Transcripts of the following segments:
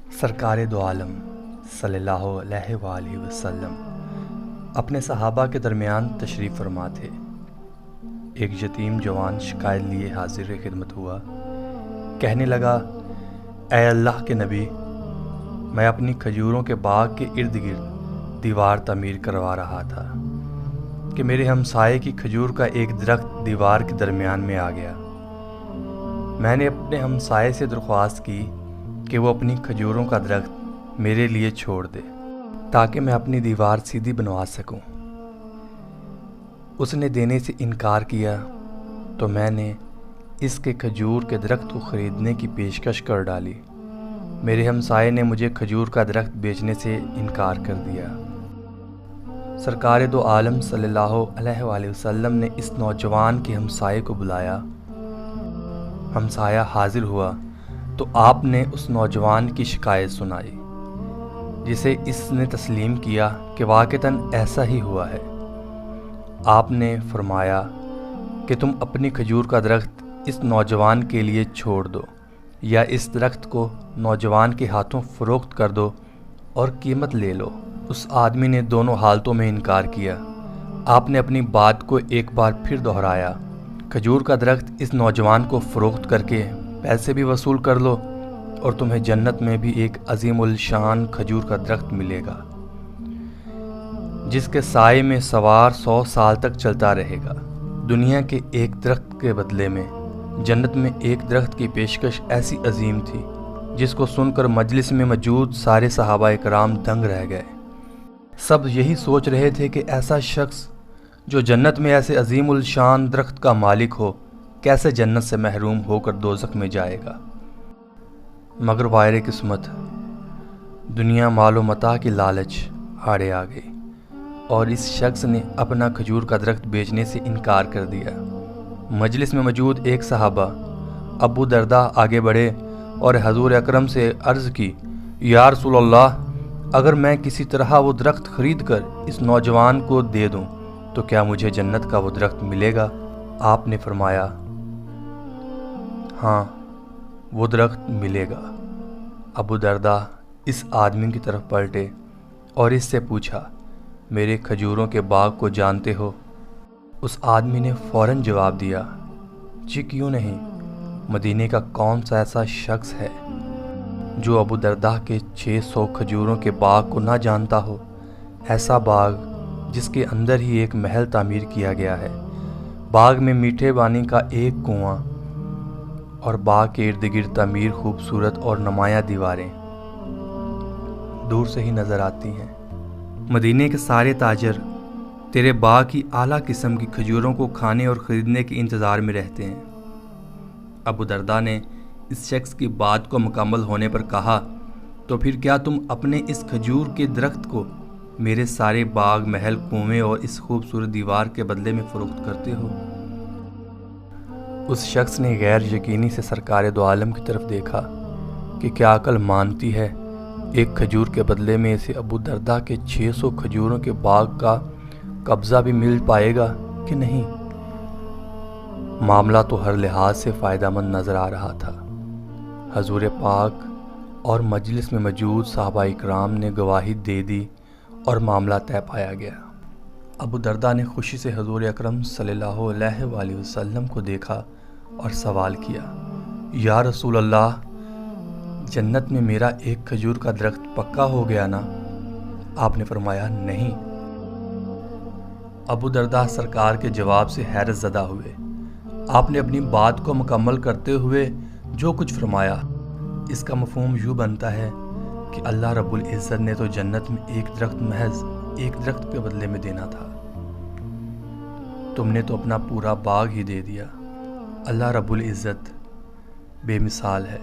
سرکار دو عالم صلی اللہ علیہ وآلہ وسلم اپنے صحابہ کے درمیان تشریف فرما تھے۔ ایک یتیم جوان شکایت لیے حاضر خدمت ہوا۔ کہنے لگا، اے اللہ کے نبی، میں اپنی کھجوروں کے باغ کے ارد گرد دیوار تعمیر کروا رہا تھا کہ میرے ہمسائے کی کھجور کا ایک درخت دیوار کے درمیان میں آ گیا۔ میں نے اپنے ہمسائے سے درخواست کی کہ وہ اپنی کھجوروں کا درخت میرے لیے چھوڑ دے تاکہ میں اپنی دیوار سیدھی بنوا سکوں۔ اس نے دینے سے انکار کیا تو میں نے اس کے کھجور کے درخت کو خریدنے کی پیشکش کر ڈالی۔ میرے ہمسائے نے مجھے کھجور کا درخت بیچنے سے انکار کر دیا۔ سرکار دو عالم صلی اللہ علیہ وآلہ وسلم نے اس نوجوان کے ہمسائے کو بلایا۔ ہمسایہ حاضر ہوا تو آپ نے اس نوجوان کی شکایت سنائی، جسے اس نے تسلیم کیا کہ واقعتاً ایسا ہی ہوا ہے۔ آپ نے فرمایا کہ تم اپنی کھجور کا درخت اس نوجوان کے لیے چھوڑ دو، یا اس درخت کو نوجوان کے ہاتھوں فروخت کر دو اور قیمت لے لو۔ اس آدمی نے دونوں حالتوں میں انکار کیا۔ آپ نے اپنی بات کو ایک بار پھر دہرایا، کھجور کا درخت اس نوجوان کو فروخت کر کے پیسے بھی وصول کر لو اور تمہیں جنت میں بھی ایک عظیم الشان کھجور کا درخت ملے گا جس کے سائے میں سوار 100 سال تک چلتا رہے گا۔ دنیا کے ایک درخت کے بدلے میں جنت میں ایک درخت کی پیشکش ایسی عظیم تھی جس کو سن کر مجلس میں موجود سارے صحابہ کرام دنگ رہ گئے۔ سب یہی سوچ رہے تھے کہ ایسا شخص جو جنت میں ایسے عظیم الشان درخت کا مالک ہو کیسے جنت سے محروم ہو کر دوزخ میں جائے گا۔ مگر وائر قسمت، دنیا مال و متاع کی لالچ آڑے آ گئی اور اس شخص نے اپنا کھجور کا درخت بیچنے سے انکار کر دیا۔ مجلس میں موجود ایک صحابہ ابو درداء آگے بڑھے اور حضور اکرم سے عرض کی، یا رسول اللہ، اگر میں کسی طرح وہ درخت خرید کر اس نوجوان کو دے دوں تو کیا مجھے جنت کا وہ درخت ملے گا؟ آپ نے فرمایا، ہاں، وہ درخت ملے گا۔ ابو درداء اس آدمی کی طرف پلٹے اور اس سے پوچھا، میرے کھجوروں کے باغ کو جانتے ہو؟ اس آدمی نے فوراً جواب دیا، جی کیوں نہیں، مدینے کا کون سا ایسا شخص ہے جو ابو درداء کے 600 کھجوروں کے باغ کو نہ جانتا ہو؟ ایسا باغ جس کے اندر ہی ایک محل تعمیر کیا گیا ہے، باغ میں میٹھے پانی کا ایک کنواں اور باغ کے ارد گرد تعمیر خوبصورت اور نمایاں دیواریں دور سے ہی نظر آتی ہیں۔ مدینے کے سارے تاجر تیرے باغ کی اعلیٰ قسم کی کھجوروں کو کھانے اور خریدنے کے انتظار میں رہتے ہیں۔ ابو درداء نے اس شخص کی بات کو مکمل ہونے پر کہا، تو پھر کیا تم اپنے اس کھجور کے درخت کو میرے سارے باغ، محل، کنویں اور اس خوبصورت دیوار کے بدلے میں فروخت کرتے ہو؟ اس شخص نے غیر یقینی سے سرکار دو عالم کی طرف دیکھا کہ کیا عقل مانتی ہے ایک کھجور کے بدلے میں اسے ابو درداء کے 600 کھجوروں کے باغ کا قبضہ بھی مل پائے گا کہ نہیں؟ معاملہ تو ہر لحاظ سے فائدہ مند نظر آ رہا تھا۔ حضور پاک اور مجلس میں موجود صحابہ اکرام نے گواہی دے دی اور معاملہ طے پایا گیا۔ ابو درداء نے خوشی سے حضور اکرم صلی اللہ علیہ وآلہ وسلم کو دیکھا اور سوال کیا، یا رسول اللہ، جنت میں میرا ایک کھجور کا درخت پکا ہو گیا نا؟ آپ نے فرمایا، نہیں۔ ابو درداء سرکار کے جواب سے حیرت زدہ ہوئے۔ آپ نے اپنی بات کو مکمل کرتے ہوئے جو کچھ فرمایا، اس کا مفہوم یوں بنتا ہے کہ اللہ رب العزت نے تو جنت میں ایک درخت محض ایک درخت کے بدلے میں دینا تھا، تم نے تو اپنا پورا باغ ہی دے دیا۔ اللہ رب العزت بے مثال ہے۔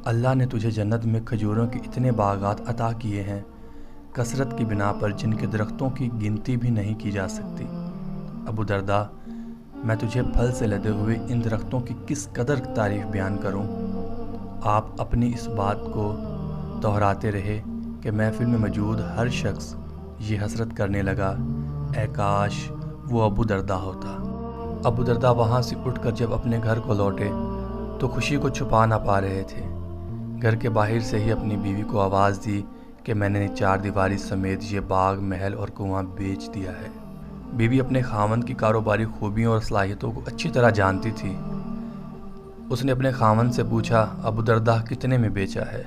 اللہ نے تجھے جنت میں کھجوروں کے اتنے باغات عطا کیے ہیں کثرت کی بنا پر جن کے درختوں کی گنتی بھی نہیں کی جا سکتی۔ ابو درداء، میں تجھے پھل سے لدے ہوئے ان درختوں کی کس قدر تعریف بیان کروں؟ آپ اپنی اس بات کو دہراتے رہے کہ محفل میں موجود ہر شخص یہ حسرت کرنے لگا، اے کاش وہ ابو درداء ہوتا۔ ابو درداء وہاں سے اٹھ کر جب اپنے گھر کو لوٹے تو خوشی کو چھپا نہ پا رہے تھے۔ گھر کے باہر سے ہی اپنی بیوی کو آواز دی کہ میں نے 4 دیواری سمیت یہ باغ، محل اور کنواں بیچ دیا ہے۔ بیوی اپنے خاوند کی کاروباری خوبیوں اور صلاحیتوں کو اچھی طرح جانتی تھی۔ اس نے اپنے خاوند سے پوچھا، ابو درداء کتنے میں بیچا ہے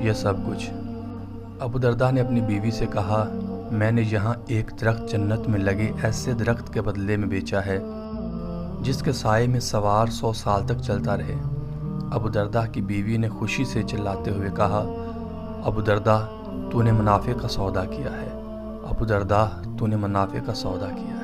یہ سب کچھ؟ ابو درداء نے اپنی بیوی سے کہا، میں نے یہاں ایک درخت جنت میں لگے ایسے درخت کے بدلے میں بیچا ہے جس کے سائے میں سوار 100 سال تک چلتا رہے۔ ابو درداء کی بیوی نے خوشی سے چلاتے ہوئے کہا، ابو درداء تو نے منافع کا سودا کیا ہے، ابو درداء تو نے منافع کا سودا کیا ہے۔